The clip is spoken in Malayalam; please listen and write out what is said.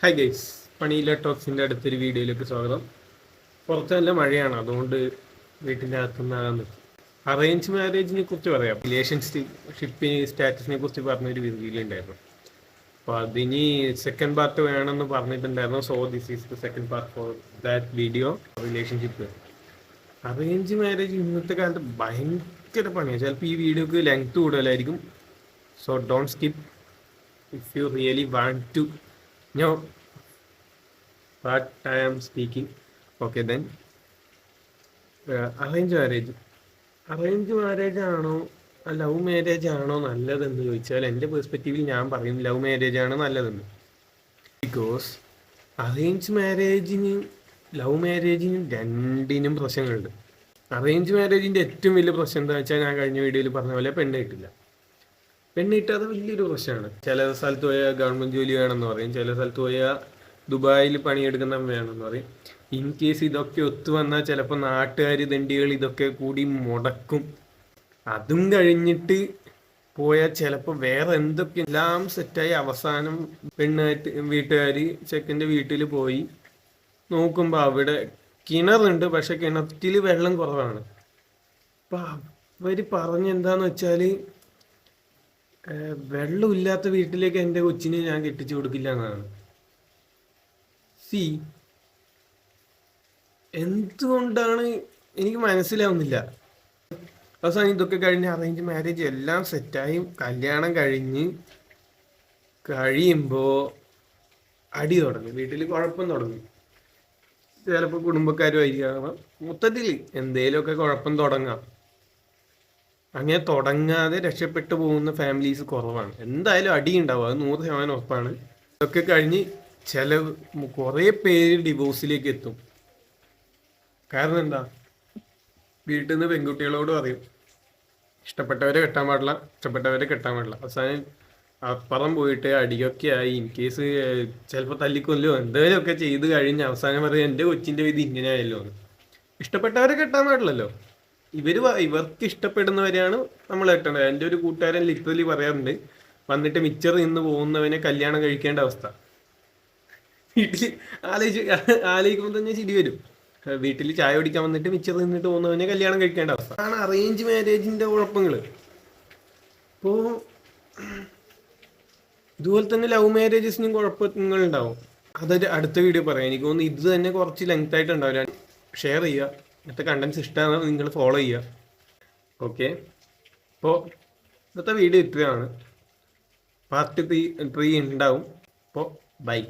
ഹായ് ഗൈസ്, പണിയിലെ ടോക്സിൻ്റെ അടുത്തൊരു വീഡിയോയിലേക്ക് സ്വാഗതം. പുറത്ത് നല്ല മഴയാണ്, അതുകൊണ്ട് വീട്ടിൻ്റെ അകത്തുനിന്നാകാൻ നിൽക്കും. അറേഞ്ച് മാരേജിനെ കുറിച്ച് പറയാം. റിലേഷൻഷിപ്പിന് സ്റ്റാറ്റസിനെ കുറിച്ച് പറഞ്ഞൊരു വീഡിയോ ഉണ്ടായിരുന്നു. അപ്പോൾ അതിന് സെക്കൻഡ് പാർട്ട് വേണമെന്ന് പറഞ്ഞിട്ടുണ്ടായിരുന്നു. So this is the second part for that video. Relationship arrange marriage ഇന്നത്തെ കാലത്ത് ഭയങ്കര പണിയാണ്. ചിലപ്പോൾ ഈ വീഡിയോക്ക് ലെങ്ത് കൂടുതലായിരിക്കും. So don't skip if you really want to know what I am speaking. Okay then, arrange marriage ആണോ ലവ് മാരേജ് ആണോ നല്ലതെന്ന് ചോദിച്ചാൽ എൻ്റെ പെർസ്പെക്റ്റീവിൽ ഞാൻ പറയും ലവ് മാരേജ് ആണ് നല്ലതെന്ന്. ബിക്കോസ് അറേഞ്ച് മാരേജിന് ലവ് മാരേജിനും രണ്ടിനും പ്രശ്നങ്ങളുണ്ട്. അറേഞ്ച് മാരേജിൻ്റെ ഏറ്റവും വലിയ പ്രശ്നം എന്താ വെച്ചാൽ ഞാൻ കഴിഞ്ഞ വീഡിയോയിൽ പറഞ്ഞ പോലെ പെണ്ണ് കിട്ടില്ല. പെണ്ണ് കിട്ടാതെ വലിയൊരു പ്രശ്നമാണ്. ചില സ്ഥലത്ത് പോയാൽ ഗവൺമെൻറ് ജോലി വേണമെന്ന് പറയും, ചില സ്ഥലത്ത് പോയാൽ ദുബായിൽ പണിയെടുക്കുന്ന വേണമെന്ന് പറയും. ഇൻ കേസ് ഇതൊക്കെ ഒത്തു വന്നാൽ ചിലപ്പോൾ നാട്ടുകാർ ദണ്ഡികൾ ഇതൊക്കെ കൂടി മുടക്കും. അതും കഴിഞ്ഞിട്ട് പോയാൽ ചിലപ്പോൾ വേറെ എന്തൊക്കെ എല്ലാം സെറ്റായി അവസാനം വീട്ടുകാർ ചെക്കൻ്റെ വീട്ടിൽ പോയി നോക്കുമ്പോൾ അവിടെ കിണറുണ്ട്, പക്ഷെ കിണറ്റിൽ വെള്ളം കുറവാണ്. അപ്പം അവർ പറഞ്ഞെന്താന്ന് വെച്ചാൽ വെള്ളമില്ലാത്ത വീട്ടിലേക്ക് എൻ്റെ കൊച്ചിനെ ഞാൻ കെട്ടിച്ചു കൊടുക്കില്ല എന്നാണ്. എന്തുകൊണ്ടാണ് എനിക്ക് മനസ്സിലാവുന്നില്ല. അവസാനം ഇതൊക്കെ കഴിഞ്ഞ് അറേഞ്ച് മാരേജ് എല്ലാം സെറ്റായി കല്യാണം കഴിയുമ്പോൾ അടി തുടങ്ങി, വീട്ടിൽ കുഴപ്പം തുടങ്ങി. ചിലപ്പോൾ കുടുംബക്കാരുമായിരിക്കാം, മൊത്തത്തിൽ എന്തേലുമൊക്കെ കുഴപ്പം തുടങ്ങാം. അങ്ങനെ തുടങ്ങാതെ രക്ഷപ്പെട്ടു പോകുന്ന ഫാമിലീസ് കുറവാണ്. എന്തായാലും അടി ഉണ്ടാവും, അത് 100% ഉറപ്പാണ്. ഇതൊക്കെ കഴിഞ്ഞ് കുറേ പേര് ഡിവോഴ്സിലേക്ക് എത്തും. കാരണം എന്താ, വീട്ടിൽ നിന്ന് പെൺകുട്ടികളോട് പറയും ഇഷ്ടപ്പെട്ടവരെ കെട്ടാൻ പാടില്ല. അവസാനം അപ്പുറം പോയിട്ട് അടിയൊക്കെ ആയി, ഇൻ കേസ് ചിലപ്പോൾ തല്ലിക്കൊല്ലോ എന്തെങ്കിലുമൊക്കെ ചെയ്ത് കഴിഞ്ഞ് അവസാനം പറയും എൻ്റെ കൊച്ചിൻ്റെ വിധി ഇങ്ങനെ ആയല്ലോ എന്ന്. ഇഷ്ടപ്പെട്ടവരെ കെട്ടാൻ പാടില്ലല്ലോ. ഇവർക്ക് ഇഷ്ടപ്പെടുന്നവരെയാണ് നമ്മൾ കെട്ടേണ്ടത്. എൻ്റെ ഒരു കൂട്ടുകാരൻ ലിറ്ററലി പറയാറുണ്ട്, വന്നിട്ട് മിച്ചർ നിന്ന് പോകുന്നവനെ കല്യാണം കഴിക്കേണ്ട അവസ്ഥ. വീട്ടിൽ ആലോചിക്കുമ്പോൾ തന്നെ ചിരി വരും. വീട്ടിൽ ചായ കുടിക്കാൻ വന്നിട്ട് മിച്ചർ നിന്നിട്ട് പോകുന്നവനെ കല്യാണം കഴിക്കേണ്ട അവസ്ഥ ആണ് അറേഞ്ച് മാരേജിന്റെ കുഴപ്പങ്ങൾ. അപ്പോൾ ഇതുപോലെ തന്നെ ലവ് മാരേജസിനും കുഴപ്പങ്ങൾ ഉണ്ടാവും. അതൊരു അടുത്ത വീഡിയോ പറയാം. എനിക്ക് തോന്നുന്നു ഇത് തന്നെ കുറച്ച് ലെങ്ത് ആയിട്ടുണ്ടാവില്ല. ഷെയർ ചെയ്യുക, ഇന്നത്തെ കണ്ടൻസ് ഇഷ്ടമാണ് നിങ്ങൾ ഫോളോ ചെയ്യുക. ഓക്കെ, അപ്പോൾ ഇന്നത്തെ വീഡിയോ ഇത്രയാണ്. പാർട്ട് 3 ഉണ്ടാവും. അപ്പോൾ ബൈ.